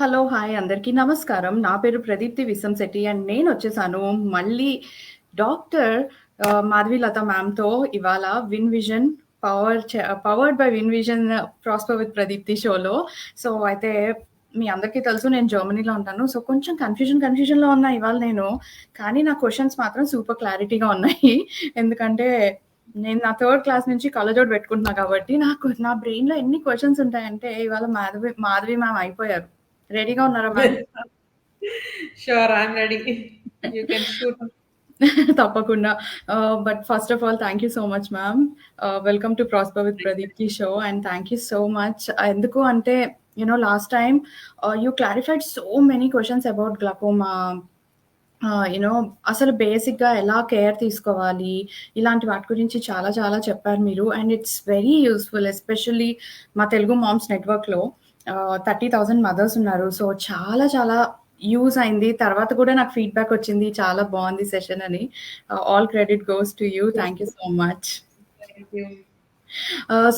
Hello! Hi అందరికీ నమస్కారం. నా పేరు ప్రదీప్తి విశంశెట్టి అండ్ నేనొచ్చేసాను మళ్ళీ డాక్టర్ మాధవీలత మ్యామ్‌తో ఇవాళ win vision powered by win vision prosper with Pradeepti షోలో. సో, అయితే మీ అందరికీ తెలుసు నేను జర్మనీలో ఉంటాను. సో, కొంచెం కన్‌ఫ్యూజన్‌లో ఉన్నా ఇవాళ నేను. కానీ నా క్వెషన్స్ మాత్రం సూపర్ క్లారిటీగా ఉన్నాయి. ఎందుకంటే నేను నా థర్డ్ క్లాస్ నుంచి కళ్ళజోడు పెట్టుకుంటున్నా కాబట్టి నా బ్రెయిన్‌లో ఎన్ని క్వెషన్స్ ఉంటాయంటే ఇవాళ మాధవి మ్యామ్ అయిపోయారు. రెడీగా ఉన్నారా ma'am? Sure, I'm ready. You can shoot. తప్పకుండా. But first of all thank you so much ma'am. Welcome to prosper with ప్రదీప్‌కి show and thank you so much. ఎందుకు అంటే last time you clarified so many questions about glaucoma. అసలు బేసిక్‌గా ఎలా care తీసుకోవాలి, ఇలాంటి వాటి గురించి చాలా చాలా చెప్పారు మీరు. And it's very useful especially మా తెలుగు మామ్స్ నెట్‌వర్క్‌లో 30,000 మదర్స్ ఉన్నారు. సో, చాలా చాలా యూజ్ అయింది. తర్వాత కూడా నాకు ఫీడ్‌బ్యాక్ వచ్చింది. చాలా బావుంది సెషన్ అని. All credit goes to you. Thank you so much. Thank you.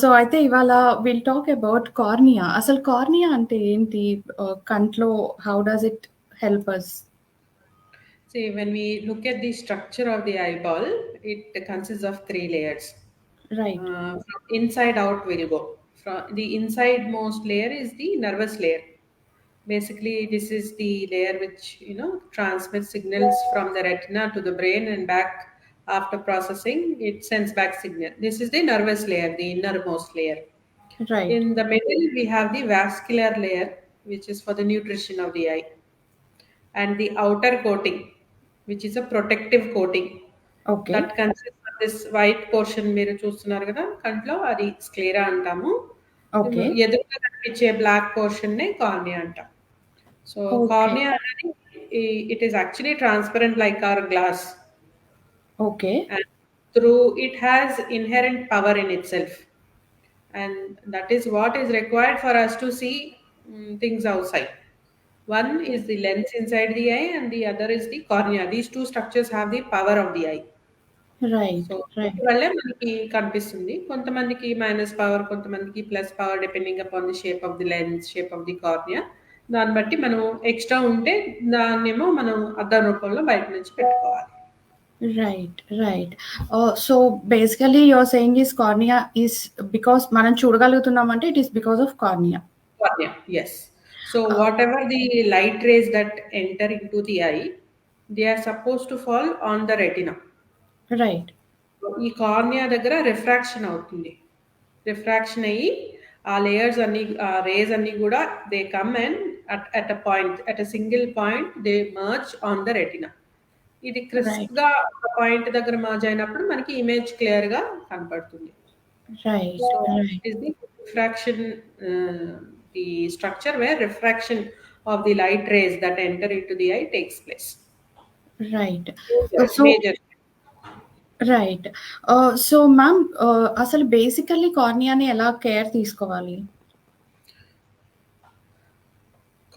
So, అయితే ఇవాళ విల్ టాక్ అబౌట్ కార్నియా. అసలు కార్నియా అంటే ఏంటి? కంట్లో how does it help us? See, when we look at the structure of the eyeball, it consists of three layers. Right. From inside out, we'll go. From the inside most layer is the nervous layer. Basically, this is the layer which transmits signals from the retina to the brain and back. After processing, it sends back signal. This is the nervous layer, the innermost layer. Right. In the middle, we have the vascular layer, which is for the nutrition of the eye, and the outer coating, which is a protective coating okay. that consists of this white portion. మీరు చూస్తున్నారు కదా కంట్లో, అది sclera అంటాము. Okay. ఎదురుగా కనిపించే black portion నే cornea అంటాం. So okay. కార్నియా అనేది it is actually transparent like our glass, okay. and through it has inherent power in itself, and that is what is required for us to see things outside. One is the lens inside the eye, and the other is the cornea. These two structures have the power of the eye. Right. So right. వీటి వల్లే మనకి కనిపిస్తుంది. కొంతమందికి minus power, కొంతమందికి plus power, depending upon the shape of the lens, shape of the cornea. దాన్ని బట్టి మనం extra ఉంటే దాన్నేమో మనం అద్దం రూపంలో బయట నుంచి పెట్టుకోవాలి. Right. Right. So, basically you are saying this cornea is because మనం చూడగలుగుతున్నామంటే it is because of cornea. Cornea, yes. So whatever the light rays that enter into the eye, they are supposed to fall on the retina. Right. ఈ cornea దగ్గర refraction అవుతుంది. Refraction అయ్యి ఆ layers అన్ని, ఆ race అన్ని కూడా they come and at a point, at a single point they merge on the retina. ఇది క్రిస్ప్ రైట్. గా ఒక పాయింట్ దగ్గర మర్జ్ అయినప్పుడు మనకి ఇమేజ్ క్లియర్ గా కనపడుతుంది. Right. So right. It is the refraction, the structure where refraction of the light rays that enter in to the eye takes place. Right. So major. Right. So ma'am, అసలు basically కార్నియాని ఎలా care తీసుకోవాలి?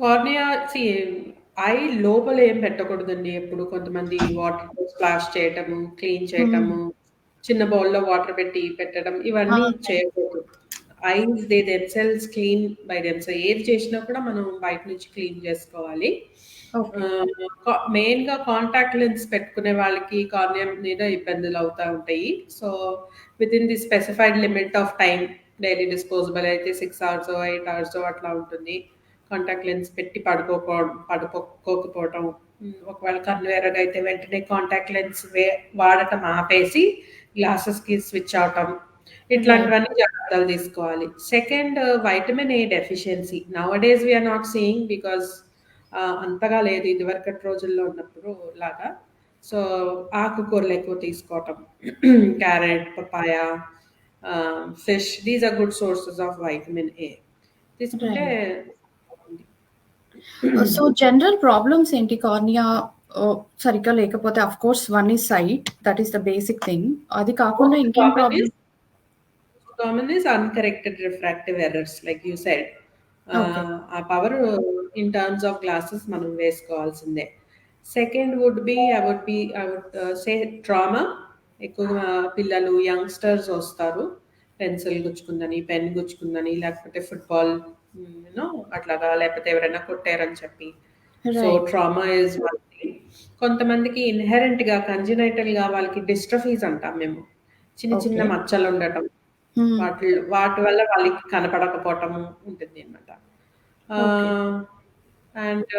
Cornea eye లోపల ఏం పెట్టకూడదండి ఎప్పుడు. కొంతమంది water splash చేయటము, clean చేయటము, చిన్న బౌల్లో వాటర్ పెట్టి పెట్టడం, ఇవన్నీ చేయకూడదు. Ice they themselves clean by themselves. ఏది చేసినా కూడా మనం బయట నుంచి క్లీన్ చేసుకోవాలి. ఓకే. మెయిన్గా కాంటాక్ట్ లెన్స్ పెట్టుకునే వాళ్ళకి కార్నియా మీద ఇబ్బందులు అవుతూ ఉంటాయి. So with in the specified limit of time, daily disposable అయితే 6 hours 8 hours అట్లా ఉంటుంది. కాంటాక్ట్ లెన్స్ పెట్టి పడుకోకపోవటం, ఒకవేళ కన్ను ఎర్రగా అయితే వెంటనే కాంటాక్ట్ లెన్స్ వాడటం ఆపేసి గ్లాసెస్కి స్విచ్ అవటం, ఇట్లాంటివన్నీ జాగ్రత్తలు తీసుకోవాలి. Second, vitamin A deficiency now days we are not seeing, because అంతగా లేదు ఇదివరకటి రోజుల్లో ఉన్నప్పుడు లాగా. సో ఆకుకూరలు ఎక్కువ తీసుకోవటం, carrot, papaya, fish, these are good sources of vitamin A తీసుకుంటే. సో, జనరల్ ప్రాబ్లమ్స్ ఏంటి కార్నియా సరిగ్గా లేకపోతే? Of course one is sight, that is the basic thing. అది కాకుండా ఇంకేం problem? Common is uncorrected refractive errors, like you said. ఆ power in terms of glasses మనం వేసుకోవాల్సిందే. Second would be I would say trauma. ఎక్కువగా పిల్లలు, youngsters వస్తారు pencil గుచ్చుకుందని, pen గుచ్చుకుందని, లేకపోతే ఫుట్బాల్ యూనో అట్లాగా లేకపోతే ఎవరైనా కొట్టారని చెప్పి. So right. Trauma is one thing. కొంతమందికి ఇన్హెరెంట్‌గా కంజినైటల్‌గా వాళ్ళకి డిస్ట్రఫీస్ అంటాం మేము. చిన్న చిన్న ఓకే. మచ్చలుండటం. హ్మ్. వాటి వల్ల వాళ్ళకి కనపడకపోవటము ఉంటుంది అనమాట. ఓకే. అండ్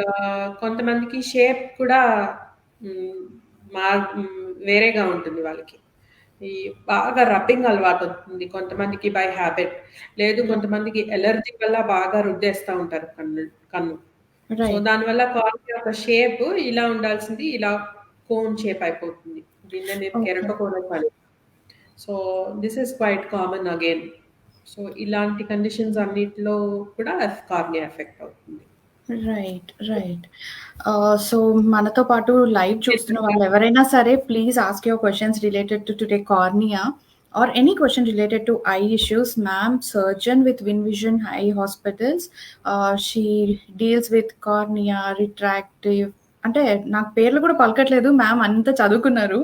కొంతమందికి షేప్ కూడా హ్మ్, వేరేగా ఉంటుంది వాళ్ళకి. ఈ బాగా రబ్బింగ్ అలవాటవుతుంది కొంతమందికి బై హాబిట్. లేదు హ్మ్. కొంతమందికి ఎలర్జీ వల్ల బాగా రుద్దేస్తా ఉంటారు కన్ను. So, right. దానివల్ల కార్నియా యొక్క షేప్ ఇలా ఉండాల్సింది ఇలా కోన్ షేప్ అయిపోతుంది. దీన్నే మేము ఓకే. కెరటోకోనస్ అని. So, this is quite common again. So, ఇలాంటి కండిషన్స్ అన్నిటిలో కూడా కార్నియా ఎఫెక్ట్ అవుతుంది. రైట్. రైట్. సో మనతో పాటు లైవ్ చూస్తున్న వాళ్ళెవరైనా సరే please ask your questions related to today cornea or any question related to I issues. Ma'am surgeon with win vision I hospitals. She deals with cornea, రిట్రాక్టివ్, అంటే నాకు పేర్లు కూడా పలకట్లేదు. Ma'am అంతా చదువుకున్నారు.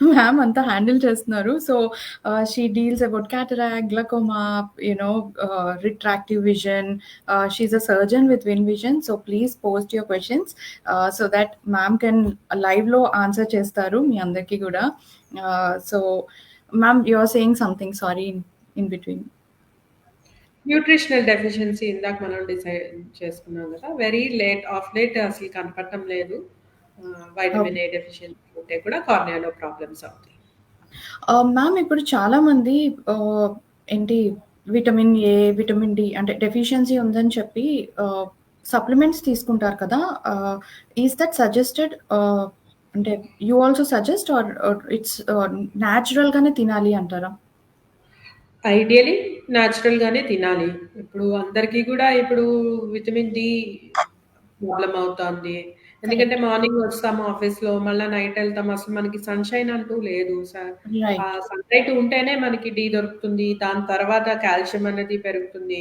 మ్యామ్ అంతా హ్యాండిల్ చేస్తున్నారు. So she deals about cataract, glaucoma, refractive vision. She's a surgeon with Vision. So please post your questions so that ma'am can live లో answer చేస్తారు మీ అందరికీ కూడా. So ma'am you are saying something, sorry in between. Nutritional deficiency ఇందాక మనం decide చేసుకున్నాం కదా! Of late అసలు కనపడటం లేదు. వైటమిన్ ఏ డెఫిషియన్సీ ఉంటే కూడా కార్నియాలో ప్రాబ్లమ్స్ అవుతాయి. మ్యామ్ ఇప్పుడు చాలా మంది ఏంటి విటమిన్ ఏ, విటమిన్ డి అంటే డెఫిషియన్సీ ఉందని చెప్పి సప్లిమెంట్స్ తీసుకుంటారు కదా! Is that suggested? అంటే you also suggest or it's న్యాచురల్‌గానే తినాలి అంటారా? ఐడియలీ న్యాచురల్‌గానే తినాలి. ఇప్పుడు అందరికీ గూడా ఇప్పుడు విటమిన్ డి ప్రాబ్లమ్ అవుతాంది. ఎందుకంటే కరెక్ట్. మార్నింగ్ వస్తాము ఆఫీస్‌లో, మళ్ళా నైట్ ఎళ్తాము. అసలు మనకి సన్‌షైన్ అంటూ లేదు. రైట్. సన్‌లైట్ ఉంటేనే మనకి డి దొరుకుతుంది. దాని తర్వాత కాల్షియం అనేది పెరుగుతుంది.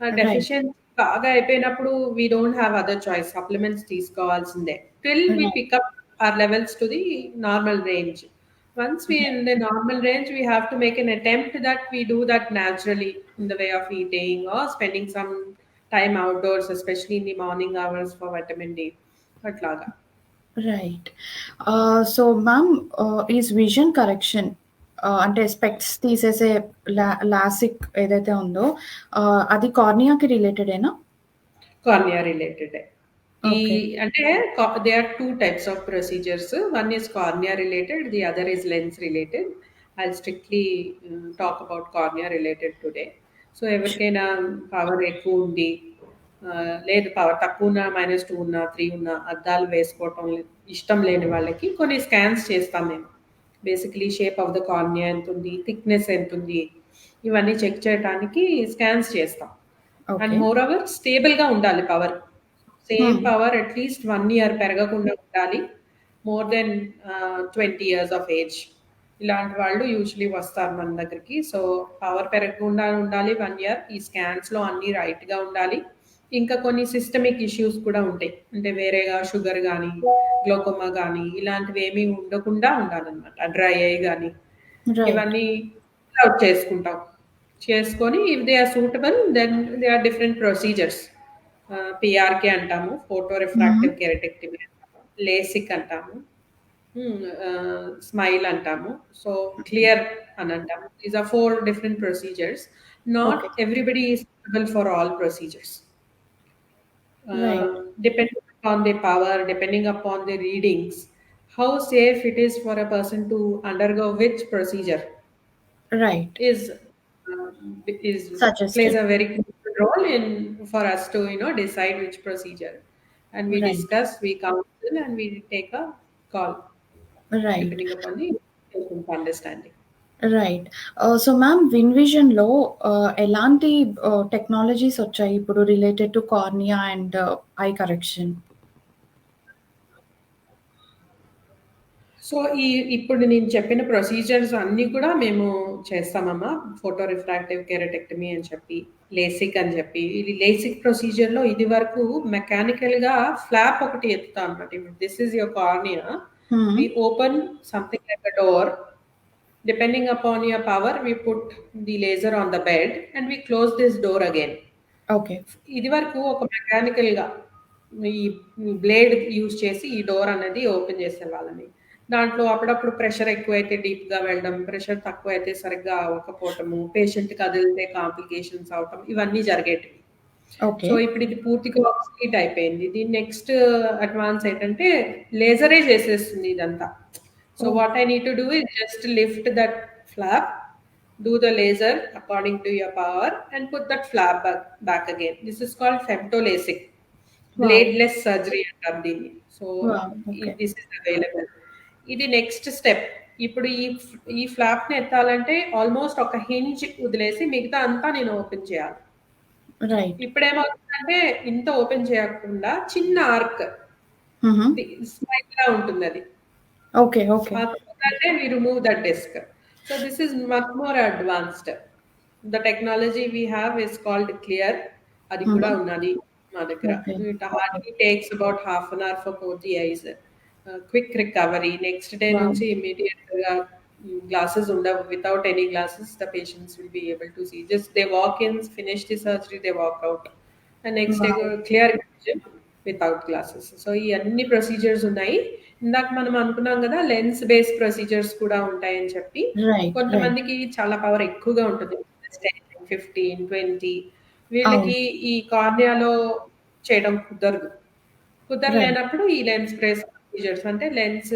రైట్. డెఫిషియన్సీ బాగా అయిపోయినప్పుడు we don't have other choice. Supplements తీసుకోవాల్సిందే. Till we right. Pick up our levels to the normal range. Once we in the normal range, we have to make an attempt that we do that naturally in the way of eating or spending some time outdoors, especially in the morning hours for vitamin D. అట్లాగా. Right. So ma'am is vision correction అంటే specs తీసేసే LASIK ఏదైతే ఉందో అది కార్నియాకి రిలేటెడేనా? Cornea రిలేటెడే. ఈ okay. అంటే they are 2 types of procedures. One is cornea related, the other is lens related. I'll strictly talk about cornea related today. So, ఎవరికైనా power ఎక్కువుంది, లేదు పవర్ తక్కువున్నా, -2 ఉన్నా, 3 ఉన్నా అద్దాలు వేసుకోవటం ఇష్టం లేని వాళ్ళకి కొన్ని స్కాన్స్ చేస్తాం మేము. Basically shape of the cornea ఎంతుంది, థిక్‌నెస్ ఎంతుంది, ఇవన్నీ చెక్ చేయటానికి స్కాన్స్ చేస్తాం. And okay. మోర్ ఓవర్ స్టేబుల్‌గా ఉండాలి పవర్. సేమ్ హ్మ్. పవర్ అట్‌లీస్ట్ 1 ఇయర్ పెరగకుండా ఉండాలి. More than 20 years of age. ఇలాంటి వాళ్ళు యూజువల్లీ వస్తారు మన దగ్గరికి. సో, పవర్ పెరగకుండా ఉండాలి 1 ఇయర్. ఈ స్కాన్స్‌లో అన్నీ రైట్‌గా ఉండాలి. ఇంకా కొన్ని సిస్టమిక్ ఇష్యూస్ కూడా ఉంటాయి. అంటే వేరేగా షుగర్ గానీ, గ్లూకోమా గానీ ఇలాంటివేమీ ఉండకుండా ఉండాలనమాట. డ్రై ఐ గానీ రైట్. ఇవన్నీ అవుట్ చేసుకుంటాం. చేసుకొని if they are suitable then they are different procedures. PRK అంటాము. ఫోటో హుహు. రిఫ్రాక్టివ్ కెరటెక్టమీ అంటాము. లేసిక్ అంటాము. స్మైల్ అంటాము. సో, క్లియర్ అని అంటాము. These are 4 different procedures. Not okay. Everybody is suitable for all procedures. Right. Depending upon the power, depending upon the readings, how safe it is for a person to undergo which procedure right. is is plays suggested. a very crucial role in for us to decide which procedure, and we right. discuss, we counsel, and we take a call right. depending upon the patient's understanding. Right. So ma'am విన్‌విజన్‌లో ఎలాంటి technologies వచ్చాయి ఇప్పుడు related to cornea and eye correction? So, ఇప్పుడు నేను చెప్పిన procedures అన్నీ కూడా మేము చేస్తామమ్మా. ఫోటో రిఫ్రాక్టివ్ కెరటెక్టమీ అని చెప్పి, లేసిక్ అని చెప్పి. ఇది లేసిక్ ప్రొసీజర్‌లో ఇదివరకు మెకానికల్‌గా ఫ్లాప్ ఒకటి ఎత్తుతాం అన్నమాట. ఇప్పుడు this is your cornea. Hmm. We open something like a door. Depending upon your power, we put the laser on the bed and we close this door again. Okay. ఇది వరకు ఒక మెకానికల్‌గా ఈ blade use చేసి ఈ door అనేది open చేసేవాళ్ళని. దాంట్లో అప్పుడప్పుడు pressure ఎక్కువైతే డీప్‌గా వెళ్ళడం, ప్రెషర్ తక్కువైతే సరిగ్గా అవ్వకపోవటము, పేషెంట్ కదిలితే కాంప్లికేషన్స్ అవ్వటం ఇవన్నీ జరిగేటివి. ఓకే. సో, ఇప్పుడు ఇది పూర్తిగా ఆబ్సొలీట్ అయిపోయింది. దీని నెక్స్ట్ అడ్వాన్స్ ఏంటంటే లేజరే చేసేస్తుంది ఇదంతా. So oh! what I need to do is just lift that flap, do the laser according to your power, and put that flap back again. This is called femtoLASIK, wow! bladeless surgery అంటారు దీన్ని. So wow! Okay. This is available. ఇది next step. ఇప్పుడు ఈ ఫ్లాప్‌ని ఎత్తాలంటే almost ఒక hinge వదిలేసి మిగతా అంతా నేను ఓపెన్ చేయాలి. రైట్. ఇప్పుడేమవుతుందంటే ఇంత ఓపెన్ చేయకుండా చిన్న ఆర్క్ హుహు. స్మైల్‌లా ఉంటుందది. Okay. Okay. Then we remove that disc. So this is much more advanced. The technology we have is called Clear. అది హుహు. కూడా ఉన్నది మా దగ్గర. Okay. It okay. hardly takes about half an hour for both the eyes. Quick recovery. Next day wow! నుంచి immediate గా glasses ఉండవు. Without any glasses, the patients will be able to see. Just they walk in, finish the surgery, they walk out. And next day wow! clear vision without glasses. So ఈ అన్ని procedures ఉన్నాయి. ఇందాక మనం అనుకున్నాం కదా lens based procedures కూడా ఉంటాయని చెప్పి. రైట్. రైట్. కొంతమందికి చాలా పవర్ ఎక్కువగా ఉంటుంది. 10, 15, 20 అవును. వీళ్ళకి ఈ కార్నియాలో చేయడం కుదరదు. రైట్. కుదరలేనప్పుడు ఈ లెన్స్ బేస్డ్ ప్రొసీజర్స్ అంటే లెన్స్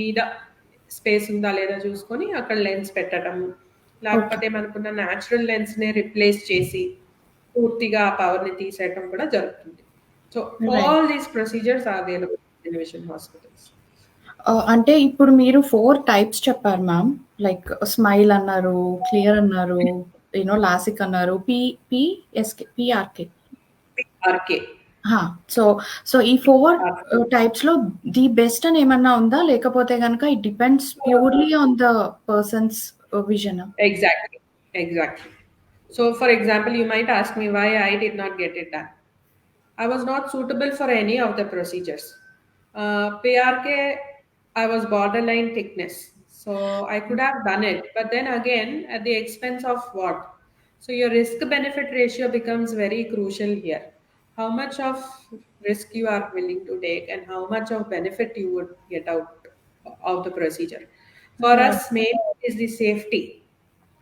మీద స్పేస్ ఉందా లేదా చూసుకొని అక్కడ లెన్స్ పెట్టడం. ఓకే. లేకపోతే మనకున్న న్యాచురల్ లెన్స్‌నే రిప్లేస్ చేసి పూర్తిగా ఆ పవర్‌ని తీసేయటం కూడా జరుగుతుంది. So right. All these procedures are available in vision hospitals. అంటే ఇప్పుడు మీరు 4 టైప్స్ చెప్పారు మ్యామ్. లైక్ స్మైల్ అన్నారు, క్లియర్ అన్నారు, లాసిక్ అన్నారు, PRK. PRK. Ah! So, so ఈ 4 టైప్స్‌లో ది బెస్ట్ అని ఏమన్నా ఉందా? లేకపోతే గనక it depends purely on the person's విజనా? Exactly. Exactly. So, for example, you might ask me why I did not get it done. I was not suitable for any of the procedures. PRK, I was borderline thickness. So I could have done it. But then again, at the expense of what? So your risk benefit ratio becomes very crucial here. How much of risk you are willing to take and how much of benefit you would get out of the procedure. For us, right. main is the safety.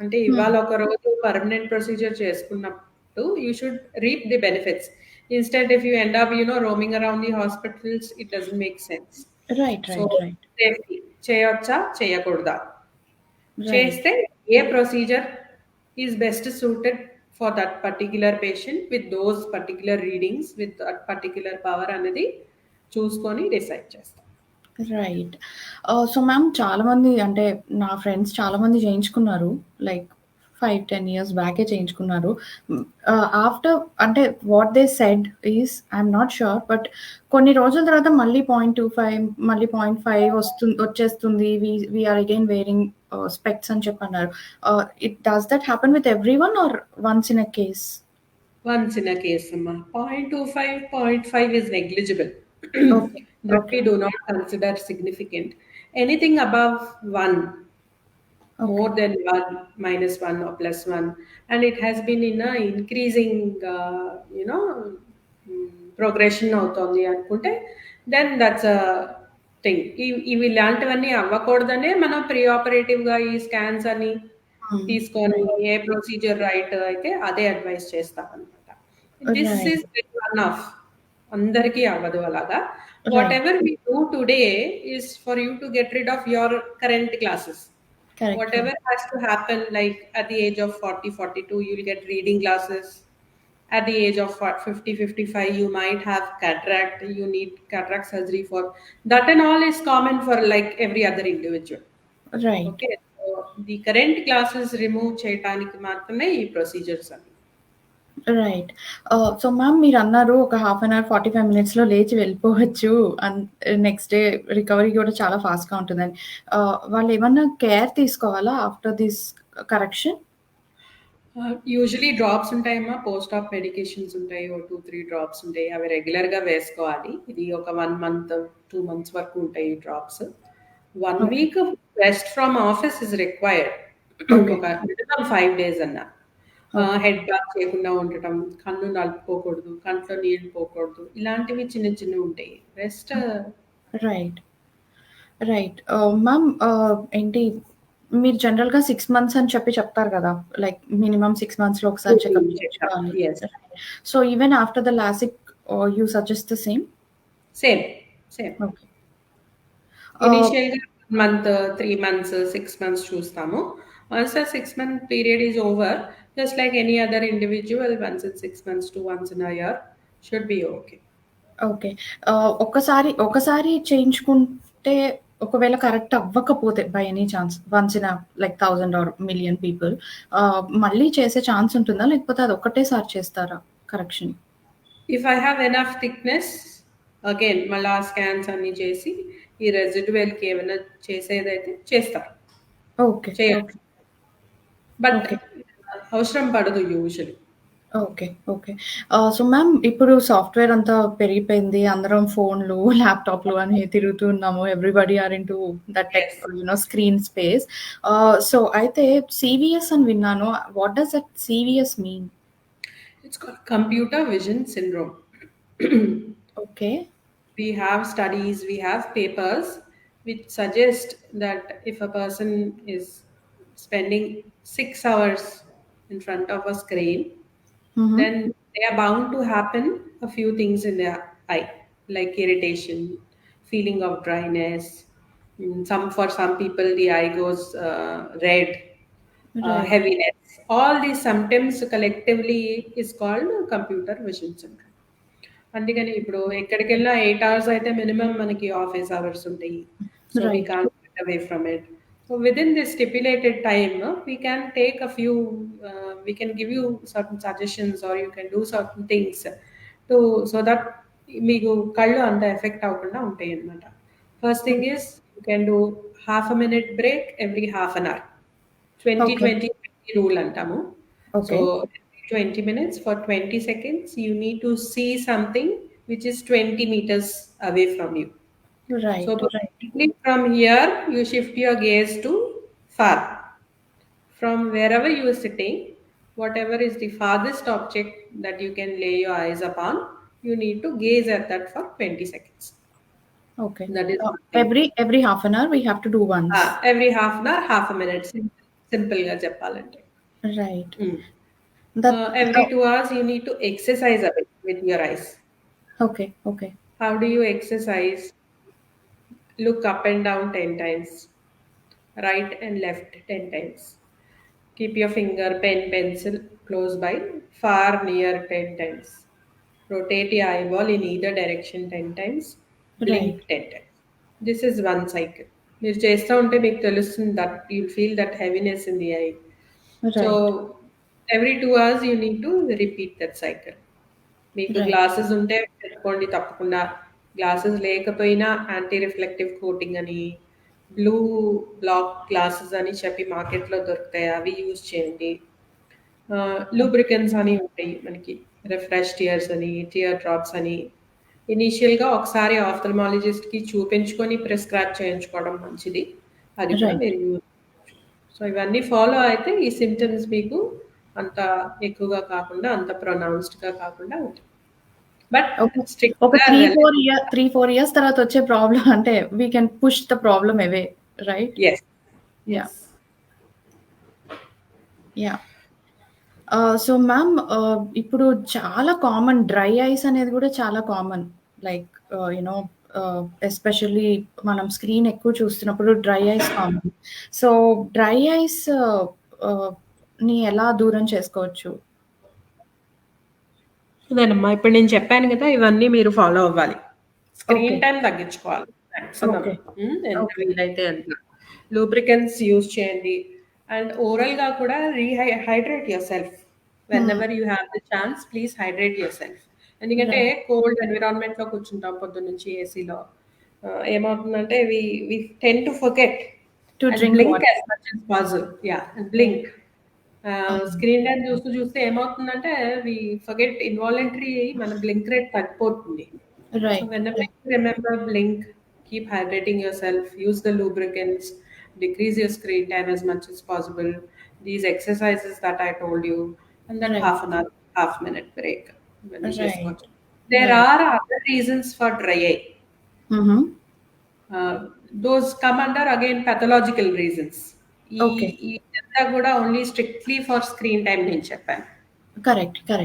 అంటే hmm. ఇవాళ ఒక రోజు permanent procedure చేసుకున్నప్పుడు you should reap the benefits. Instead if you end up roaming around the hospitals it doesn't make sense. Right. So right. Right. Safety చేయొచ్చా చేయకూడదా, right. చేస్తే ఏ procedure is best suited for that particular patient with those particular readings with that particular power అనేది చూసుకొని decide చేస్తాం. Right. So ma'am చాలామంది అంటే నా ఫ్రెండ్స్ చాలామంది చేయించుకున్నారు. లైక్ 5, 10 ఇయర్స్ బ్యాకే చేయించుకున్నారు. ఆఫ్టర్ అంటే what they said is I'm not sure. But కొన్ని రోజుల తర్వాత మళ్ళీ 0.25 మళ్ళీ 0.5 వచ్చేస్తుంది. We are again wearing specs అని చెప్పన్నారు. Does that happen with everyone or once in a case? Once in a case, Amma. 0.25, 0.5 is negligible. Okay. That okay. we do not consider significant. Anything above 1, okay. more than 1, minus 1 or plus 1, and it has been in a increasing, progression అవుతోంది అనుకుంటే then that's a thing. ఇవి ఇలాంటివన్నీ అవ్వకూడదనే మనం pre ఆపరేటివ్‌గా ఈ scans అని హ్మ్. తీసుకొని ఏ procedure right అయితే అదే అడ్వైస్ చేస్తామనమాట. This right. Is one of అందరికీ అవ్వదు అలాగా. What right. Ever we do today is for you to get rid of your current glasses. Correct. Whatever has to happen, like at the age of 40, 42, you'll get reading glasses. At the age of 50, 55, you might have cataract. You need cataract surgery for that, and all is common for like every other individual. Right. Okay, so the current glasses remove చేయటానికి మాత్రమే ఈ procedures అన్ని. Right. So ma'am మీరన్నారు ఒక half an hour, 45 మినిట్స్‌లో లేచి వెళ్ళిపోవచ్చు. Next day recovery కూడా చాలా ఫాస్ట్‌గా ఉంటుందని. వాళ్ళేమన్నా కేర్ తీసుకోవాలా after this correction? Usually drops ఉంటాయమ్మా. పోస్ట్ ఆప్ మెడికేషన్స్ ఉంటాయి. ఓ 2, 3 డ్రాప్స్ ఉంటాయి. అవి రెగ్యులర్‌గా వేసుకోవాలి. ఇది ఒక 1 మంత్, 2 మంత్స్ వరకు ఉంటాయి ఈ drops. 1 okay. Week rest from office is required. Okay. ఒక మినిమమ్ 5 డేస్ అన్నా. ఓకే. హెడ్ బాత్ చేయకుండా ఉండటం, కన్ను నలుపుకోకూడదు, కంట్లో నీళ్ళు పోకూడదు. ఇలాంటివి చిన్న చిన్నవి ఉంటాయి. Rest right. రైట్. మ్యామ్ ఏంటి మీరు జనరల్‌గా 6 మంత్స్ అని చెప్తారు గదా! లైక్ మినిమమ్ 6 మంత్స్‌లో ఒకసారి చెకప్ రొటీన్ చెకప్. చేయించుకోవాలి. Yes. So, even after the LASIK you suggest the same? Same. Same. Okay. Ah, ఇనీషియల్‌గా 1 మంత్, 3 మంత్స్, 6 మంత్స్ చూస్తాము. Once the 6 month period is over, just like any other individual once in 6 months to once in a year should be okay. Okay. ఒకసారి చేయించుకుంటే ఒకవేళ correct అవ్వకపోతే by any chance once in like 1000 or million people మళ్ళీ చేసే chance ఉంటుందా? లేకపోతే అది ఒక్కటేసారి చేస్తారా correction? If I have enough thickness again మళ్ళా స్కాన్స్ అన్నీ చేసి ఈ రెసిడ్యుయల్‌కి ఏమైనా చేసేదైతే చేస్తారు. ఓకే. చేయాలి. ఓకే. But okay. అవసరం పడదు usually. Okay. Okay. So, ma'am ఇప్పుడు సాఫ్ట్‌వేర్ అంతా పెరిగిపోయింది. అందరం ఫోన్‌లు, ల్యాప్‌టాప్‌లు అని తిరుగుతూ ఉన్నాము. Everybody are into the tech yes. Screen space. So, అయితే సీవీఎస్ అని విన్నాను. What does that CVS mean? It's called computer vision syndrome. Okay. We have studies, we have papers which suggest that if a person is spending 6 hours in front of a screen, హుహు. then they are bound to happen a few things in their eye, like irritation, feeling of dryness. For some people, the eye goes red, right. heaviness. All these symptoms collectively is called computer vision syndrome. అందుకని ఇప్పుడు ఎక్కడికెళ్ళినా 8 hours అయితే minimum మనకి office hours ఉంటాయి. So, we right. Can't get away from it. So, within this stipulated time we can take a few we can give you certain suggestions or you can do certain things to so that మీకు కళ్ళు అంత effect అవ్వకుండా ఉంటాయన్నమాట. First thing is you can do half a minute break every half an hour. 20, okay. 20, 20 rule అంటాము. So okay. 20 minutes for 20 seconds, you need to see something which is 20 meters away from you. So right. Right. basically from here, you shift your gaze to far. From wherever you are sitting, whatever is the farthest object that you can lay your eyes upon, you need to gaze at that for 20 seconds. Okay. That is one thing. Every half an hour we have to do once. Every half an hour, half a minute. Simple గా చెప్పాలంటే. Right. Mm. That Every 2 hours, you need to exercise a bit with your eyes. Okay. Okay. How do you exercise? Look up and down 10 times, right and left 10 times. Keep your finger, pen, pencil close by, far, near 10 times. Rotate your eyeball in either direction 10 times. Right. Blink 10 times. This is one cycle. మీరు చేస్తూ ఉంటే మీకు తెలుస్తుంది that you'll feel that heaviness in the eye. So right. every 2 hours you need to repeat that cycle. మీకు right. Glasses ఉంటే పెట్టుకోండి తప్పకుండా. Glasses లేకపోయినా యాంటీ రిఫ్లెక్టివ్ కోటింగ్ అని, బ్లూ బ్లాక్ గ్లాసెస్ అని చెప్పి మార్కెట్‌లో దొరుకుతాయి. అవి యూజ్ చేయండి. లూబ్రికెంట్స్ అని ఉంటాయి మనకి. రిఫ్రెష్ టియర్స్ అని, టియర్ డ్రాప్స్ అని. ఇనీషియల్‌గా ఒకసారి ఆఫ్థల్మాలజిస్ట్‌కి చూపించుకొని ప్రిస్క్రైబ్ చేయించుకోవడం మంచిది. అది కూడా రైట్. మీరు యూజ్ సో, ఇవన్నీ ఫాలో అయితే ఈ సింప్టమ్స్ మీకు అంత ఎక్కువగా కాకుండా, అంత ప్రొనౌన్స్‌డ్‌గా కాకుండా ఉంటాయి. బట్ ఒక ఒక స్ట్రిక్ట్‌గా 3, 4 ఇయర్స్ తర్వాత వచ్చే ప్రాబ్లమ్ అంటే we can push the problem away. Right? Yes. Yeah! Yes. Yeah! So ma'am ఇప్పుడు చాలా కామన్ డ్రై ఐస్ అనేది గూడా చాలా common. Like you know especially మనం స్క్రీన్ ఎక్కువ చూస్తున్నప్పుడు dry eyes common. So dry eyes ah, ని ఎలా దూరం చేసుకోవచ్చు? అదేనమ్మా. ఇప్పుడు నేను చెప్పాను గదా! ఇవన్నీ మీరు ఫాలో అవ్వాలి. ఓకే. స్క్రీన్ టైమ్ తగ్గించుకోవాలి మాక్సిమం. ఓకే. ఎంత ఓకే. వీలైతే అంత. లూబ్రికెంట్స్ యూజ్ చేయండి. అండ్ ఓరల్‌గా కూడా hydrate yourself. Hmm. Whenever you have the chance please hydrate yourself. ఎందుకంటే రైట్. కోల్డ్ ఎన్విరాన్మెంట్‌లో కూర్చుంటాం పొద్దున్నుంచి ఏసీలో. ఏమవుతుందంటే we tend to forget to and drink blink water. As much as possible. Yeah! And blink. Screen time చూస్తూ చూస్తే ఏమవుతుందంటే we forget involuntary మన బ్లింక్ రేట్ తగ్గిపోతుంది. So right. whenever right. you remember, blink, keep hydrating yourself, use the lubricants, decrease your screen time as much as possible. These exercises that I told you, and then Right. half an hour, half minute break. ఇవన్నీ Right. చేసుకోవచ్చు. There Right. are other reasons for dry eye. Mm-hmm. Those come under again pathological reasons. ఈ Okay. ఇదంతా కూడా only strictly for screen time నేను చెప్పాను. Correct. The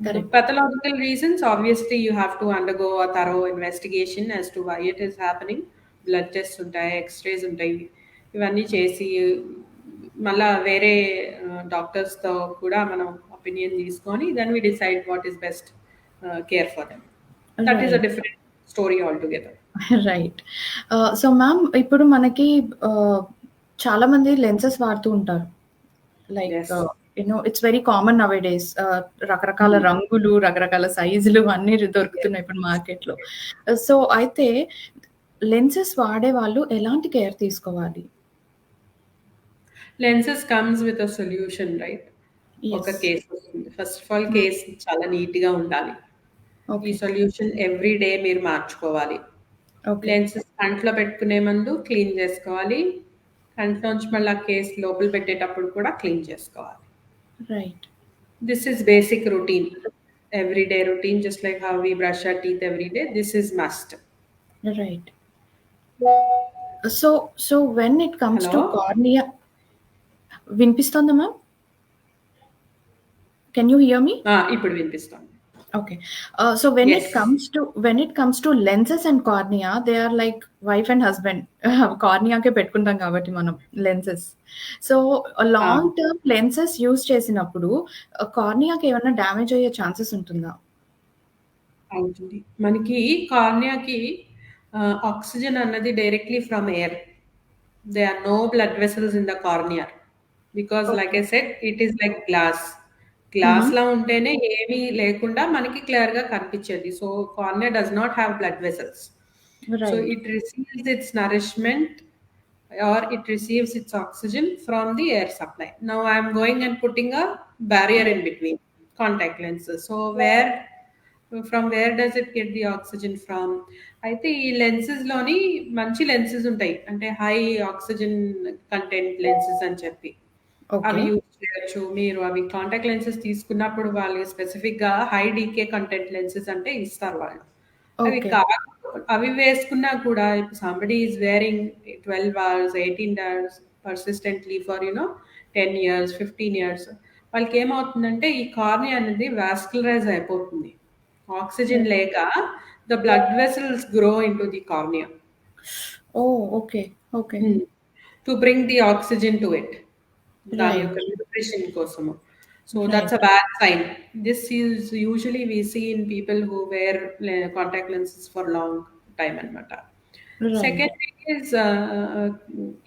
Correct. pathological reasons, obviously, you have to undergo a thorough investigation as to why it is happening. Blood tests ఉంటాయి, X-rays ఉంటాయి, ఇవన్నీ చేసి మళ్ళా వేరే డాక్టర్స్తో కూడా మనం ఒపీనియన్ తీసుకొని then we decide what is best care for them. That is a Right. Different story all together. Right. So ma'am ఇప్పుడు మనకి చాలా మంది లెన్సెస్ వాడుతూ ఉంటారు. Like Yes. It's very common now days. రకరకాల రంగులు, రకరకాల సైజులు అన్నీ దొరుకుతున్నాయి ఇప్పుడు మార్కెట్లో. సో అయితే లెన్సెస్ వాడే వాళ్ళు ఎలాంటి కేర్ తీసుకోవాలి? Lenses comes with a solution, right? ఒక Yes. కేస్ వస్తుంది. ఫస్ట్ ఆఫ్ ఆల్ కేస్ చాలా నీట్గా ఉండాలి. ఈ ఓకే. సొల్యూషన్ ఎవ్రీ డే మీరు మార్చుకోవాలి. ఓకే. లెన్సెస్ కంట్లో పెట్టుకునే ముందు క్లీన్ చేసుకోవాలి. కంట్లోంచి మళ్ళీ కేస్ లోపల పెట్టేటప్పుడు కూడా క్లీన్ చేసుకోవాలి. Right. This is basic routine, every day routine, just like how we brush our teeth every day. This is must. Right. So when it comes to hello, cornea, వినిపిస్తుందా ma'am? Can you hear me? ఇప్పుడు వినిపిస్తుంది. Okay. So when Yes. it comes to lenses and cornea, they are like wife and husband. Cornea ke పెట్టుకుంటాం కాబట్టి మనం lenses. So long term lenses use చేసినప్పుడు కార్నియాకి ఏమైనా damage అయ్యే chances ఉంటుందా? అవుతుంది. మనకి కార్నియాకి ఆక్సిజన్ అన్నది directly from air. There are no blood vessels in the cornea because, like I said, it is like glass. Glass లా ఉంటేనే ఏమీ లేకుండా మనకి క్లియర్ గా కనిపించేది. So cornea does not have blood vessels. So Right. It receives its nourishment or it receives its oxygen from the air supply. Now I am going and putting a barrier in between, contact lenses. So from where does it get the oxygen from? అయితే ఈ lenses లోని మంచి lenses ఉంటాయి, అంటే high oxygen content lenses అని చెప్పి అవి Okay. Use చేయొచ్చు. మీరు అవి కాంటాక్ట్ లెన్సెస్ తీసుకున్నప్పుడు వాళ్ళు స్పెసిఫిక్ గా హై డీకే కంటెంట్ లెన్సెస్ అంటే ఇస్తారు వాళ్ళు. అవి Okay. అవి వేసుకున్నా కూడా ఇప్పుడు somebody is wearing 12 hours 18 hours persistently for 10 years 15 years, వాళ్ళకి ఏమవుతుందంటే ఈ కార్నియా అనేది వాస్కులరైజ్ అయిపోతుంది. ఆక్సిజన్ లేక the blood vessels grow in to the cornea Oh, okay. Okay. To bring the oxygen to it, దాని యొక్క Right. న్యూట్రిషన్ కోసము. So Right. that's a bad sign. This is usually we see in people who wear contact lenses for long time anamata. Right. Second thing is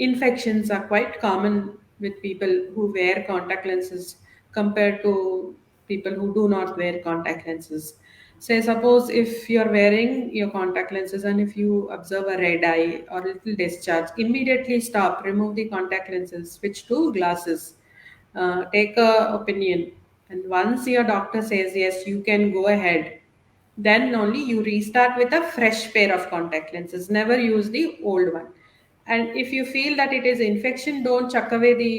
infections are quite common with people who wear contact lenses compared to people who do not wear contact lenses. Say suppose if you're wearing your contact lenses and if you observe a red eye or little discharge, immediately stop, remove the contact lenses, switch to glasses. Take a opinion, and once your doctor says yes you can go ahead, then only you restart with a fresh pair of contact lenses. Never use the old one. And if you feel that it is infection, don't chuck away the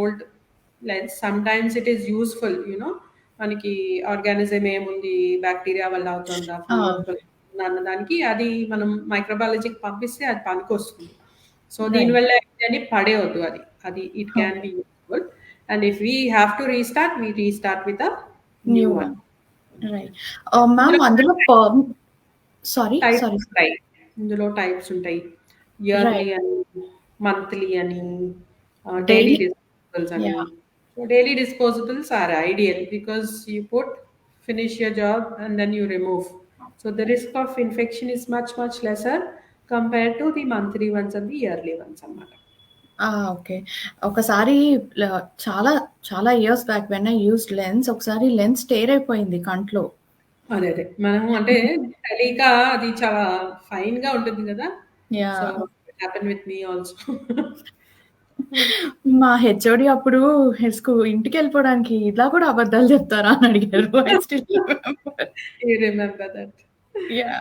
old lens. Sometimes it is useful, మనకి organism ఏముంది, bacteria వల్ల అవుతుందా, fungus వల్ల అవుతుందా అన్న దానికి అది మనం మైక్రోబయాలజీకి పంపిస్తే అది పనికి వస్తుంది. సో దీనివల్ల అని పడేయొద్దు, అది it can be useful. And if we have to restart, we restart with a new one. Right. Ma'am, అందులో సారీ ఉంటాయి, ఇందులో టైప్స్ ఉంటాయి. ఇయర్లీ అని, మంత్లీ అని, డైలీ డిస్పోజబుల్స్ అని. So daily disposables are ideal because you finish your job and then you remove. So the risk of infection is much lesser compared to the monthly ones and the yearly ones అన్నమాట. Okay. ఒకసారి చాలా చాలా years back when I used lens, ఒకసారి lens tear అయిపోయింది కంట్లో. అదే మనం అంటే తెలియక అది చాలా ఫైన్ గా ఉంటుంది కదా. So it happen with me also. మా హెచ్ఓడి అప్పుడు ఇంటికి వెళ్ళిపోవడానికి ఇలా కూడా అబద్ధాలు చెప్తారా అని అడిగారు. I still remember that. Yeah.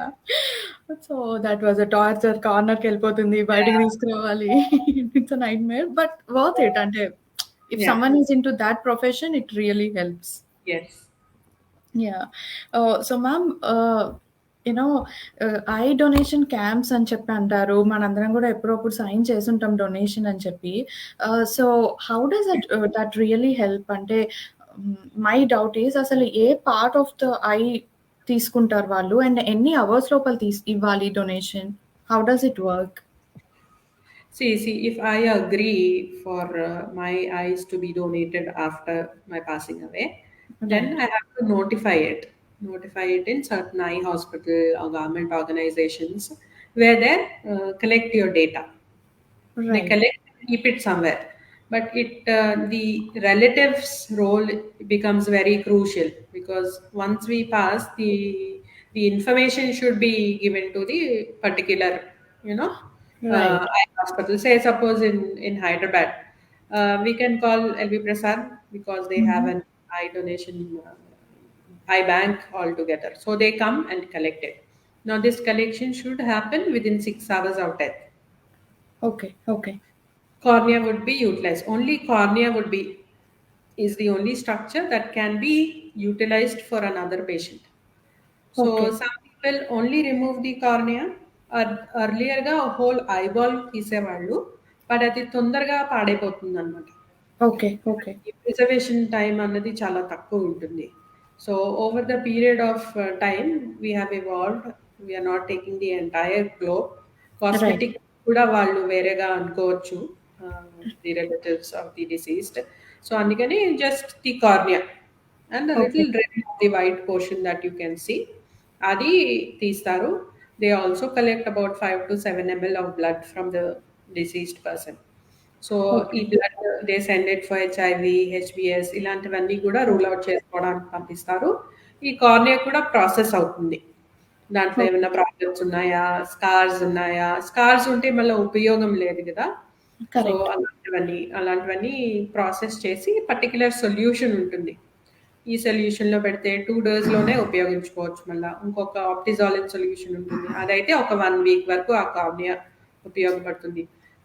So that was a torture. కార్నర్కి వెళ్ళిపోతుంది, బయటకు తీసుకురావాలి. It's a nightmare but worth it. అంటే if Yeah. someone is into that profession, it really helps. Yes. Yeah. So ma'am, eye donation camps అని చెప్పి అంటారు. మనందరం కూడా ఎప్పుడప్పుడు సైన్ చేసుంటాం డొనేషన్ అని చెప్పి. So how does that really help? అంటే మై డౌట్ ఈస్ అసలు ఏ పార్ట్ ఆఫ్ ద ఐ తీసుకుంటారు వాళ్ళు? అండ్ ఎన్ని అవర్స్ లోపల ఇవ్వాలి donation? How does it work? See, if I agree for my eyes to be donated after my passing away, then Right. I have to notify it in certain eye hospital or government organizations where they collect your data. They Right. collect and keep it somewhere, but the relatives role becomes very crucial, because once we pass, the information should be given to the particular, you know, Right. eye hospital. Say suppose in Hyderabad, we can call LV Prasad, because they have Mhm. an eye donation eye bank altogether, so they come and collect it. Now this collection should happen within 6 hours of death. Okay. Okay. Cornea would be utilized. Only cornea would be is the only structure that can be utilized for another patient. So Okay. some people only remove the cornea. Earlier whole eyeball తీసేవాళ్ళు, but అది తొందరగా పాడైపోతుంది అనమాట. Okay. Okay. Preservation time అన్నది చాలా తక్కువ ఉంటుంది. So over the period of time we have evolved. We are not taking the entire globe. Right. Cosmetic కూడా వాళ్ళు వేరేగా అనుకోవచ్చు, the relatives of the deceased. So అందుకని just the cornea and the Okay. Little red the white portion that you can see, అది తీస్తారు. They also collect about 5 to 7 ml of blood from the deceased person. So ఈ Okay. Blood they send it for HIV, HBS ఇలాంటివన్నీ కూడా rule out చేసుకోవడానికి పంపిస్తారు. ఈ cornea కూడా process అవుతుంది. దాంట్లో Okay. ఏమైనా ప్రాబ్లమ్స్ ఉన్నాయా, స్కార్స్ ఉన్నాయా? స్కార్స్ ఉంటే మళ్ళీ ఉపయోగం లేదు కదా. So Correct. అలాంటివన్నీ ప్రాసెస్ చేసి పర్టికులర్ సొల్యూషన్ ఉంటుంది. ఈ సొల్యూషన్లో పెడితే 2 డేస్లోనే ఉపయోగించుకోవచ్చు. మళ్ళీ ఇంకొక ఆప్టిజాలిన్ సొల్యూషన్ ఉంటుంది, అదైతే ఒక 1 వీక్ వరకు ఆ కార్నియా ఉపయోగపడుతుంది.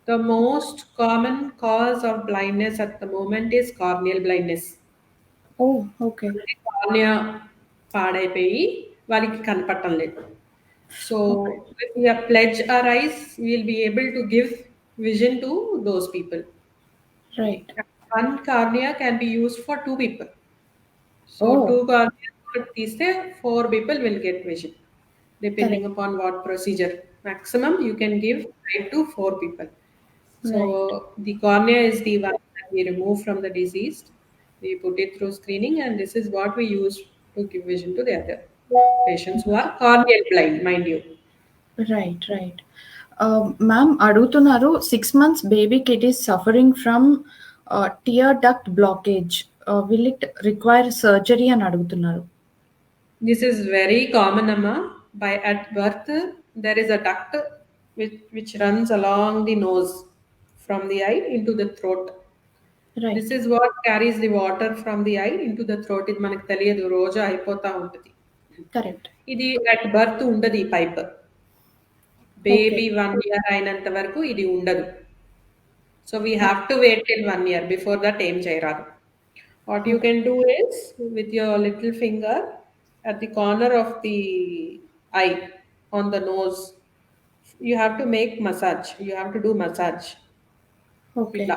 The most common cause of blindness at the moment is corneal blindness. Oh, okay. Cornea పాడైపోయి వాళ్ళకి కనపడటం లేదు. So Okay. if we pledge our eyes, we will be able to give vision to those people. Right. One cornea can be used for 2 people. So Oh, 2 corneas తీస్తే 4 people will get vision, depending correct. upon what procedure. Maximum you can give 5 to 4 people. So Right. the cornea is the one that we remove from the deceased. We put it through screening, and this is what we use to give vision to the other patients who are corneal blind, mind you. Right. Right. Ma'am, అడుగుతున్నారు 6 months baby kid is suffering from tear duct blockage. Will it require surgery అని అడుగుతున్నారు. This is very common, Amma. By at birth, there is a duct which runs along the nose from the eye into the throat. Right. This is what carries the water from the eye into the throat. ఇది మనకు తెలియదు, రోజు అయిపోతా ఉంటుంది. Correct. ఇది at birth ఉండదు ఈ pipe. Baby 1 year అయినంత వరకు ఇది ఉండదు. So we have to wait till 1 year. Before that ఏం చేయరాదు. What you can do is with your little finger at the corner of the eye on the nose, you have to make massage. You have to do massage. Okay. ఇట్లా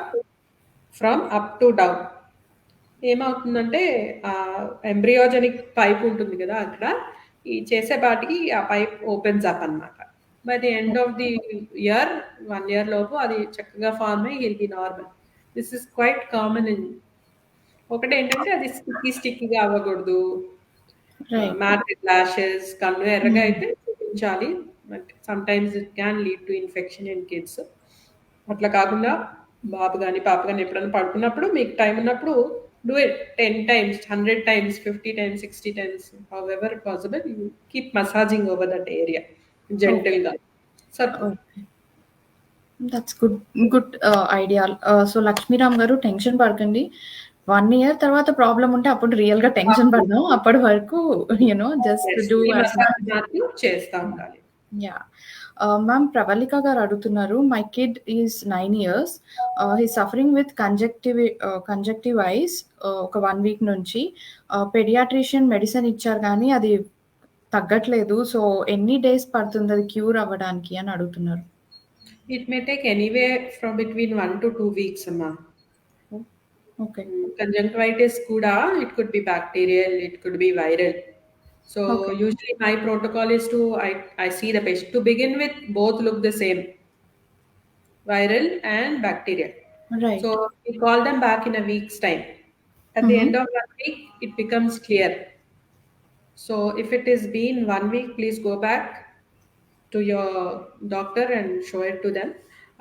from up to down. ఏమవుతుందంటే ఆ ఎంబ్రియోజెనిక్ pipe ఉంటుంది కదా, అక్కడ ఈ చేసేపాటికి ఆ pipe opens up అన్నమాట. By the end of the year, 1 year లోపు అది చక్కగా ఫార్మ్ అయ్యి will be normal. This is quite common in. ఒకటి ఏంటంటే అది స్టిక్కీగా అవ్వకూడదు. Right. మ్యాటెడ్ ల్యాషెస్, కన్ను ఎర్రగా అయితే చూపించాలి. But some times it can lead to infection in kids. అట్లా కాకుండా బాబు కానీ పాప కానీ ఎప్పుడైనా పడుకున్నప్పుడు మీకు టైం ఉన్నప్పుడు do it 10 times, 100 times, 50 times, 60 times, however possible. You keep massaging over that area gently. Okay. That's good idea. So Lakshmiram గారు టెన్షన్ పడకండి. 1 year తర్వాత ప్రాబ్లం ఉంటే అప్పుడు రియల్ గా టెన్షన్ పడదాం. అప్పటి వరకు జస్ట్ డూ మసాజ్ మాత్రం చేస్తూ ఉండాలి. యాహ్! మ్యామ్ ప్రవళిక గారు అడుగుతున్నారు. My kid is 9 years. He's suffering with conjunctivitis ఒక 1 వీక్ నుంచి. పెడియాట్రిషియన్ మెడిసిన్ ఇచ్చారు గానీ అది తగ్గట్లేదు. సో, ఎన్ని డేస్ పడుతుంది అది క్యూర్ అవ్వడానికి అని అడుగుతున్నారు. It may take anywhere from between 1 to 2 weeks, Amma. Okay. Conjunctivitis kuda, it could be bacterial, it could be viral. So okay. usually my protocol is I see the patient. To begin with, both look the same, viral and bacterial. Right. So we call them back in a week's time. At the హుహు. end of 1 week, it becomes clear. So if it has been 1 week, please go back to your doctor and show it to them.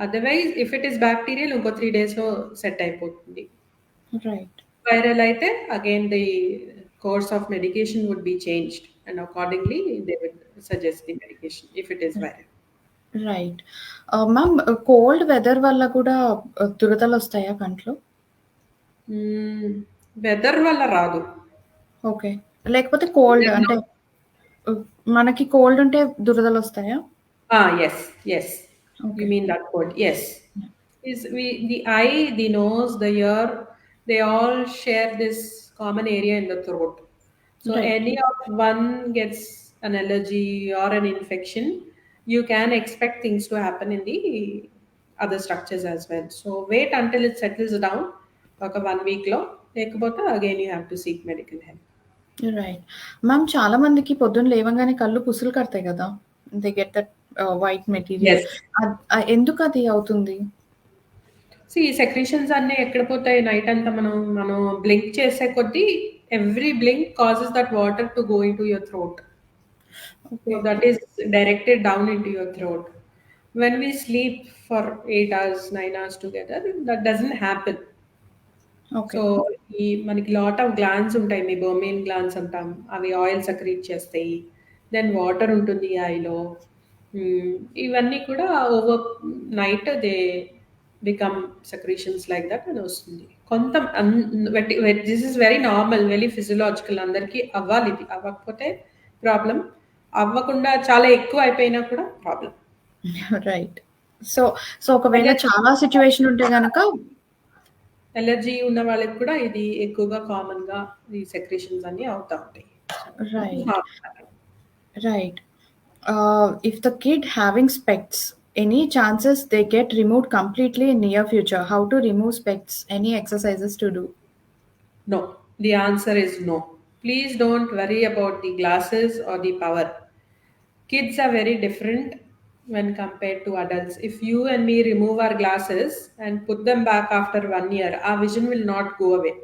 Otherwise, if it is bacterial, inko 3 days lo set అయిపోతుంది. Right. Viral అయితే again the course of medication would be changed and accordingly they would suggest the medication if it is viral. Right. Ma'am cold weather వల్ల కూడా దురదలొస్తాయా కంట్లో? Weather వల్ల రాదు. Okay. లేకపోతే cold అంటే ఆహ్, మనకి కోల్డ్ ఉంటే దురదలొస్తాయా? Yes, yes. You okay. mean that cold? Yes. Yeah! Is the eye, the nose, the ear, they all share this common area in the throat. So right. any of one gets an allergy or an infection, you can expect things to happen in the other structures as well. So wait until it settles down, ఒక 1 week లో, లేకపోతే again you have to seek medical help. Right. Ma'am చాలా మందికి పొద్దున్న లేవంగానే కళ్ళు పుసులు కడతాయి గదా! They get that white material. Yes. ఎందుకది అవుతుంది? ఈ సెక్రీషన్స్ అన్నీ ఎక్కడ పోతాయి నైట్ అంతా మనం బ్లింక్ చేసే కొద్దీ every blink causes that water to go into your throat. Okay. So that is directed down into your throat. When we sleep for 8 hours, 9 hours together, that doesn't happen. Okay. So ఈ మనకి lot of glands ఉంటాయి, meibomian glands అంటాం, అవి oil secrete చేస్తాయి. Then water ఉంటుంది ఐలో. ఇవన్నీ కూడా over night they become secretions like that అని వస్తుంది. కొంత this is very normal, very physiological. అందరికీ అవ్వాలి, ఇది అవ్వకపోతే ప్రాబ్లం, అవ్వకుండా చాలా ఎక్కువ అయిపోయినా కూడా ప్రాబ్లం. రైట్. సో, ఒకవేళ చాలా సిట్యుయేషన్ ఉంటే గనక ఎలర్జీ ఉన్న వాళ్ళకి కూడా ఇది ఎక్కువగా కామన్ గా ఈ సెక్రీషన్స్ అన్ని అవుతా ఉంటాయి. Right. If the kid having specs, any chances they get removed completely in near future? How to remove specs? Any exercises to do? No, the answer is no. Please don't worry about the glasses or the power. Kids are very different when compared to adults. If you and me remove our glasses and put them back after 1 year, our vision will not go away.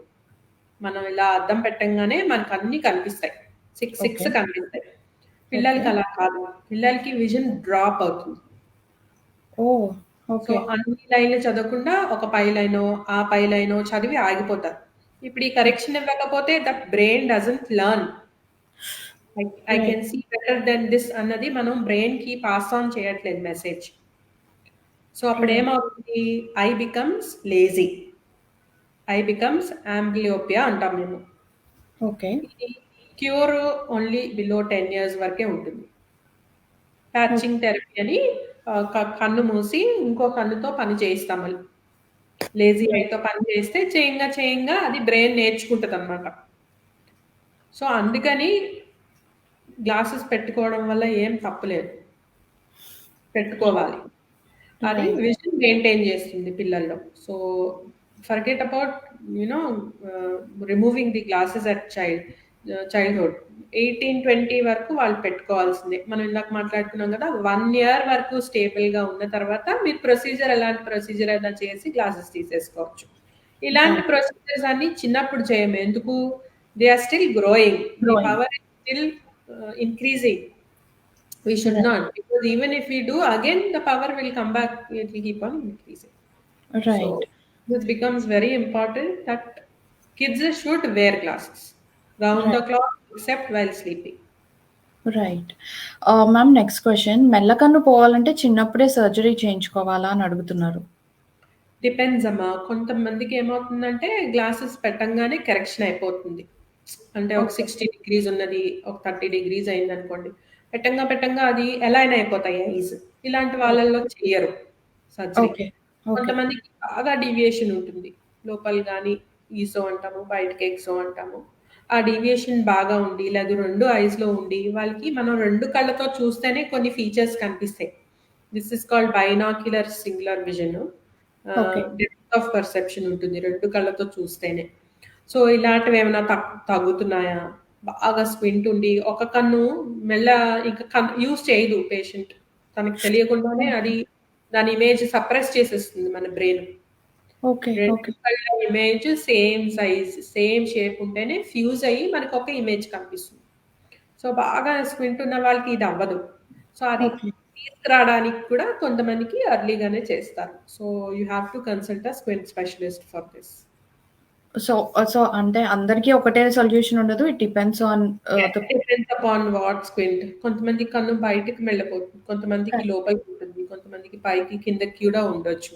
మనం ఇలా అద్దం పెట్టంగానే మనకు అన్ని కనిపిస్తాయి, 6 Okay. కనిపిస్తాయి. పిల్లలకి అలా కాదు, పిల్లలకి విజన్ డ్రాప్ అవుతుంది. Oh, so okay. అన్ని లైన్లు చదవకుండా ఒక పై లైనో ఆ పై లైనో చదివి ఆగిపోతారు. ఇప్పుడు ఈ కరెక్షన్ ఇవ్వకపోతే that brain doesn't learn. I can see better then this అన్నది మనం బ్రెయిన్ కి పాస్ ఆన్ చేయట్లేదు మెసేజ్. సో అప్పుడు ఏమవుతుంది, eye becomes lazy, eye becomes amblyopia అంటాం మేము. Okay. ఇది క్యూర్ ఓన్లీ బిలో 10 years వరకే ఉంటుంది. ప్యాచింగ్ థెరపీ అని కన్ను మూసి ఇంకో కన్నుతో పని చేయిస్తాం. లేజీ ఐతో పని చేస్తే చేయంగా అది బ్రెయిన్ నేర్చుకుంటుంది అనమాట. సో అందుకని గ్లాసెస్ పెట్టుకోవడం వల్ల ఏం తప్పులేదు, పెట్టుకోవాలి. అది Right. విజన్ మెయింటైన్ చేస్తుంది పిల్లల్లో. So forget about removing the glasses at childhood. 18-20 వరకు వాళ్ళు పెట్టుకోవాల్సిందే. మనం ఇందాక మాట్లాడుకున్నాం కదా, 1 year వరకు స్టేబుల్ గా ఉన్న తర్వాత మీరు ప్రొసీజర్, ఎలాంటి ప్రొసీజర్ అయినా చేసి గ్లాసెస్ తీసేసుకోవచ్చు. ఇలాంటి ప్రొసీజర్స్ అన్ని చిన్నప్పుడు చేయము. ఎందుకు? They are still growing, the power is still increasing. We should not, because even if we do, again the power will come back, it will keep on increasing. Right. So this becomes very important that kids should wear glasses round the clock except while sleeping. Right. Ma'am next question, మెల్లకన్ను పోవాలంటే చిన్నప్పుడే surgery చేయించుకోవాలా అని అడుగుతున్నారు. Depends అమ్మా. కొంతమందికి ఏమవుతుందంటే glasses పెట్టంగానే కరెక్షన్ అయిపోతుంది. అంటే ఒక 60 degrees ఉన్నది ఒక 30 degrees అయింది అనుకోండి, పెట్టంగా అది అలైన్ అయిపోతాయి ఐస్. ఇలాంటి వాళ్ళలో చెయ్యరు సర్జరీ. ఓకే. ఓకే. కొంతమందికి బాగా డీవియేషన్ ఉంటుంది. లోపల గాని ఈసో అంటాము, బయటకి ఎక్సో అంటాము. ఆ డీవియేషన్ బాగా ఉండి, లేదు 2 ఐస్‌లో ఉండి, వాళ్ళకి మనం 2 కళ్ళతో చూస్తేనే కొన్ని ఫీచర్స్ కనిపిస్తాయి. This is called binocular singular vision. Okay. Depth of perception ఉంటుంది 2 కళ్ళతో చూస్తేనే. సో, ఇలాంటివేమైనా తగ్గుతున్నాయా? బాగా స్క్వింట్ ఉండి, ఒక కన్ను మెల్ల ఇంక యూజ్ చేయదు పేషెంట్. తనకి తెలియకుండానే ఓకే. అది దాని ఇమేజ్ సప్రెస్ చేసేస్తుంది మన బ్రెయిన్. ఓకే. 2 ఓకే. కళ్ళ image same size, same shape ఉంటేనే ఫ్యూజ్ అయ్యి మనకొక ఇమేజ్ కనిపిస్తుంది. సో, బాగా స్క్వింట్ ఉన్న వాళ్ళకి ఇది అవ్వదు. సో, అది ఓకే. తీసుకురాడానికి కూడా కొంతమందికి ఎర్లీగానే చేస్తారు. So, you have to consult a squint specialist for this. So అంటే అందరికీ ఒకటే సొల్యూషన్ ఉండదు. It depends on the depends upon what squint. కొంతమంది కన్ను బయటకి వెళ్ళిపోతుంది. కొంతమందికి లోపలికి ఉంటుంది. కొంతమందికి పైకి, కిందకి కూడా ఉండొచ్చు.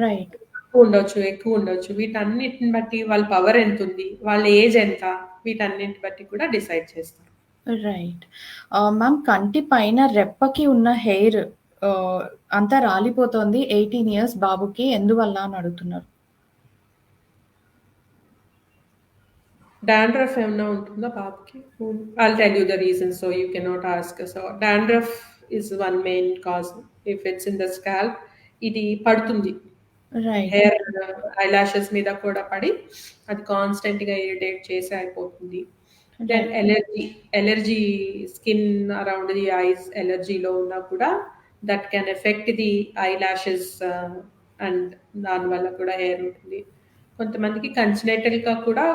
రైట్. తక్కువ ఉండొచ్చు, ఎక్కువ ఉండొచ్చు. వీటన్నిటిని బట్టి వాళ్ళ పవర్ ఎంతుంది, వాళ్ళ ఏజ్ ఎంత, వీటన్నిటిని బట్టి కూడా డిసైడ్ చేస్తారు. రైట్. మ్యామ్ కంటి పైన రెప్పకి ఉన్న హెయిర్ అంతా రాలిపోతోంది 18 ఇయర్స్ బాబుకి ఎందువల్ల అని అడుగుతున్నారు. డాండ్రఫ్ ఏమన్నా ఉంటుందా బాబుకి? I'll tell you the reason so you cannot ask. So dandruff is one main cause. If it's in the scalp, ఇది పడుతుంది. రైట్. హెయిర్ ఐలాషెస్ మీద కూడా పడి అది కాన్స్టెంట్‌గా ఇరిటేట్ చేసి అయిపోతుంది. Then allergy skin around the eyes ఎలర్జీలో ఉన్నా కూడా that can affect the eyelashes and దానివల్ల కూడా హెయిర్ ఉంటుంది. కొంతమందికి కంజనైటల్‌గా కూడా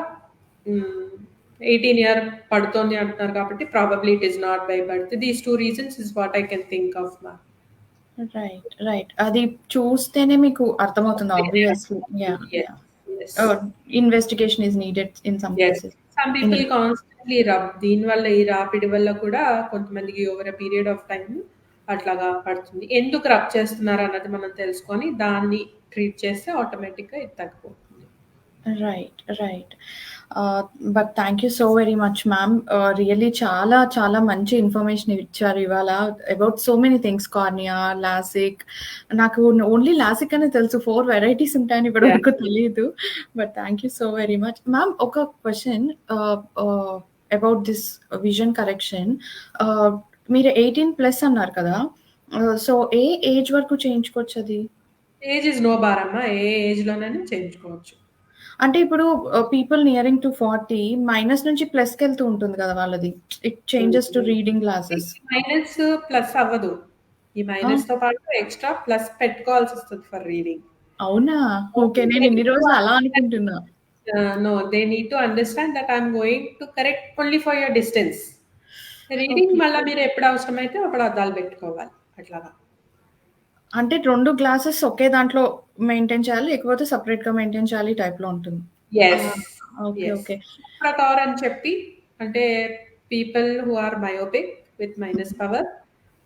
18 ఇయర్ పడుతోంది అంటున్నారు కాబట్టి probably it is not by birth. These 2 reasons is what I can think of ma'am. Right. అది చూస్తేనే మీకు అర్థమవుతుంది obviously. Investigation is needed in some cases. Some people constantly rub. దీనివల్ల ఈ రాపిడి వల్ల కూడా కొంతమందికి over a period of time అట్లాగా పడుతుంది. ఎందుకు రబ్ చేస్తున్నారు అన్నది మనం తెలుసుకొని దాన్ని ట్రీట్ చేస్తే ఆటోమేటిక్‌గా ఇది తగ్గిపోతుంది. Right. But thank you so very much ma'am. Really చాలా చాలా మంచి ఇన్ఫర్మేషన్ ఇచ్చారు ఇవాళ about so many things. Cornea, LASIK. నాకు ఓన్లీ లాసిక్ అనే తెలుసు. 4 వెరైటీస్ ఉంటాయని ఇప్పటి వరకు తెలియదు. But thank you so very much ma'am. ఒక question about this vision correction. మీరు 18+ అన్నారు కదా. సో ఏ ఏజ్ వరకు చేయించుకోవచ్చు అది? ఏజ్ ఇస్ నో బార్ అమ్మా. ఏ ఏజ్‌లోనైనా చేయించుకోవచ్చు. అంటే ఇప్పుడు పీపుల్ నియరింగ్ టు 40 మైనస్ నుంచి ప్లస్‌కి వెళ్తూ ఉంటుంది కదా వాళ్ళది. It changes to reading glasses. Minus plus అవ్వదు. ఈ మైనస్‌తో పాటు ఎక్స్‌ట్రా ప్లస్ పెట్టుకోవాల్సి వస్తుంది ఫర్ రీడింగ్. అవునా? ఓకే. నేను ఇన్ని రోజులు అలా అనుకుంటున్నా. No, they need to understand that I'm going to correct only for your distance. Reading మళ్ళా మీరు ఎప్పుడు అవసరమైతే అప్పుడు అద్దాలు పెట్టుకోవాలి అట్లాగా. అంటే 2 గ్లాసెస్ ఒకే దాంట్లో మెయింటైన్ చేయాలి. లేకపోతే సెపరేట్‌గా మెయింటైన్ చేయాలి టైప్‌లో ఉంటుంది. ఓకే. ప్రకార్ అని చెప్పి అంటే people who are myopic with minus power,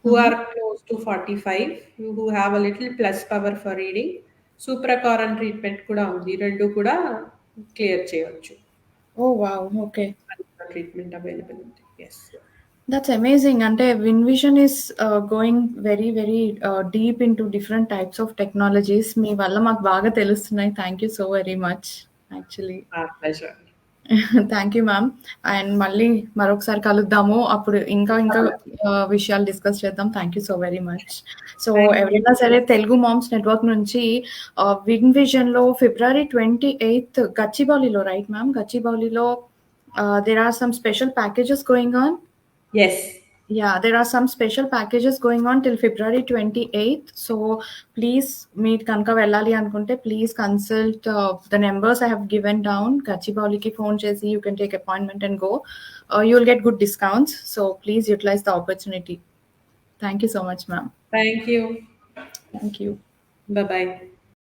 who are close to 45, who have a little plus power for reading, సూప్రకారన్ ట్రీట్మెంట్ కూడా ఉంది. 2 కూడా క్లియర్ చేయొచ్చు. Oh wow! Okay. Treatment available ఉంది. yes. That's amazing. అంటే WinVision is going very deep into different types of technologies. మీ వల్ల మాకు బాగా తెలుస్తున్నాయి. Thank you so very much actually. Pleasure. Thank you ma'am. And మళ్ళీ మరొకసారి కలుద్దాము. అప్పుడు ఇంకా విషయాలు డిస్కస్ చేద్దాం. Thank you so very much. So ఎవరైనా సరే తెలుగు మామ్స్ నెట్వర్క్ నుంచి విన్విజన్లో February 28th గచ్చిబౌలిలో, రైట్ మ్యామ్? గచ్చిబౌలిలో there are some special packages going on. Yes. Yeah, there are some special packages going on till February 28th. So please meet kanka vellali anukunte please consult the numbers I have given down. Gachibowliki phone chesi you can take appointment and go. You'll get good discounts. So please utilize the opportunity. Thank you so much, ma'am. Thank you. Thank you. Bye-bye.